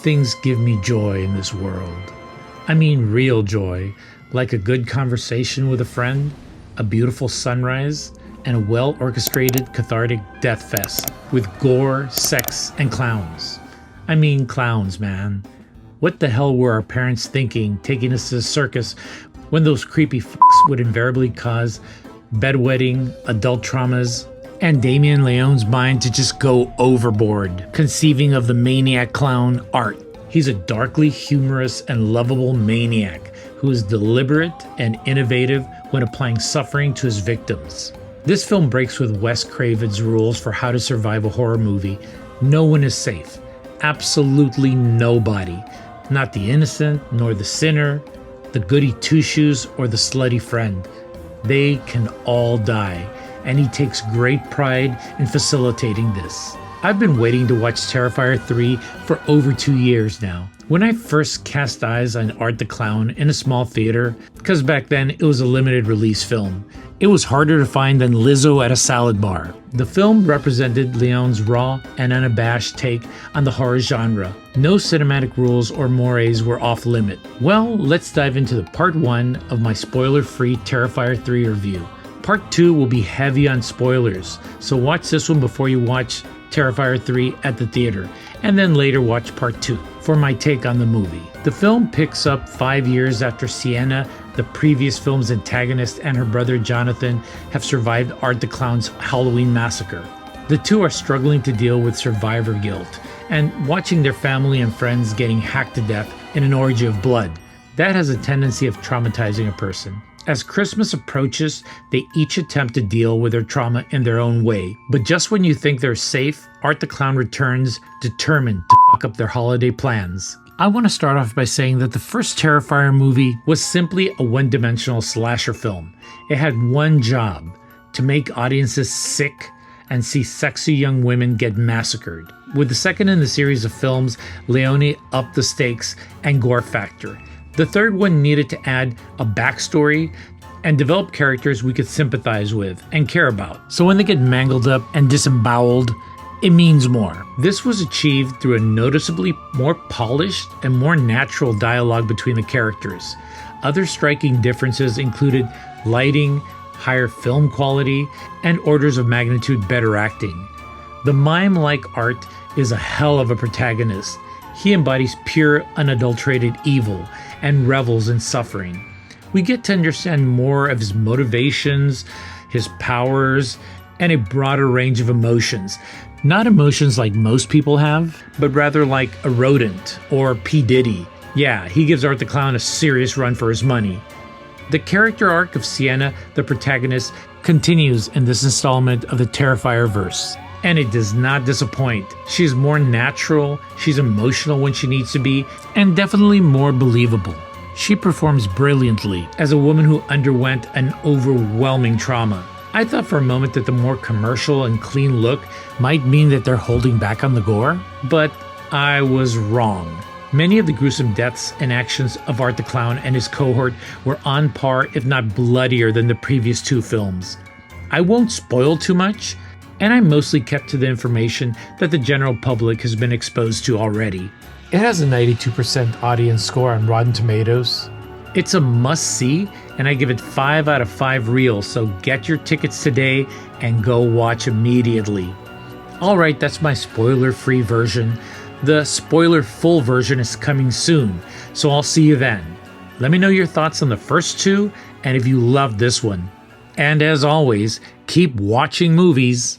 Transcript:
things give me joy in this world. I mean real joy, like a good conversation with a friend, a beautiful sunrise, and a well-orchestrated cathartic death fest with gore, sex, and clowns. I mean clowns, man. What the hell were our parents thinking taking us to the circus when those creepy fucks would invariably cause bedwetting, adult traumas, and Damien Leone's mind to just go overboard, conceiving of the maniac clown Art. He's a darkly humorous and lovable maniac who is deliberate and innovative when applying suffering to his victims. This film breaks with Wes Craven's rules for how to survive a horror movie. No one is safe. Absolutely nobody. Not the innocent, nor the sinner, the goody two-shoes, or the slutty friend. They can all die, and he takes great pride in facilitating this. I've been waiting to watch Terrifier 3 for over 2 years now. When I first cast eyes on Art the Clown in a small theater, because back then it was a limited release film, it was harder to find than Lizzo at a salad bar. The film represented Leone's raw and unabashed take on the horror genre. No cinematic rules or mores were off limit. Well, let's dive into the part 1 of my spoiler-free Terrifier 3 review. Part 2 will be heavy on spoilers, so watch this one before you watch Terrifier 3 at the theater, and then later watch part 2 for my take on the movie. The film picks up 5 years after Sienna, the previous film's antagonist, and her brother Jonathan have survived Art the Clown's Halloween massacre. The two are struggling to deal with survivor guilt and watching their family and friends getting hacked to death in an orgy of blood. That has a tendency of traumatizing a person. As Christmas approaches, they each attempt to deal with their trauma in their own way. But just when you think they're safe, Art the Clown returns, determined to fuck up their holiday plans. I want to start off by saying that the first Terrifier movie was simply a one-dimensional slasher film. It had one job: to make audiences sick and see sexy young women get massacred. With the second in the series of films, Leone upped the stakes and gore factor. The third one needed to add a backstory and develop characters we could sympathize with and care about. So when they get mangled up and disemboweled, it means more. This was achieved through a noticeably more polished and more natural dialogue between the characters. Other striking differences included lighting, higher film quality, and orders of magnitude better acting. The mime-like Art is a hell of a protagonist. He embodies pure, unadulterated evil and revels in suffering. We get to understand more of his motivations, his powers, and a broader range of emotions. Not emotions like most people have, but rather like a rodent or P. Diddy. Yeah, he gives Art the Clown a serious run for his money. The character arc of Sienna, the protagonist, continues in this installment of the Terrifier verse. And it does not disappoint. She's more natural, she's emotional when she needs to be, and definitely more believable. She performs brilliantly as a woman who underwent an overwhelming trauma. I thought for a moment that the more commercial and clean look might mean that they're holding back on the gore, but I was wrong. Many of the gruesome deaths and actions of Art the Clown and his cohort were on par, if not bloodier, than the previous two films. I won't spoil too much, and I mostly kept to the information that the general public has been exposed to already. It has a 92% audience score on Rotten Tomatoes. It's a must-see, and I give it 5 out of 5 reels, so get your tickets today and go watch immediately. Alright, that's my spoiler-free version. The spoiler-full version is coming soon, so I'll see you then. Let me know your thoughts on the first two, and if you loved this one. And as always, keep watching movies.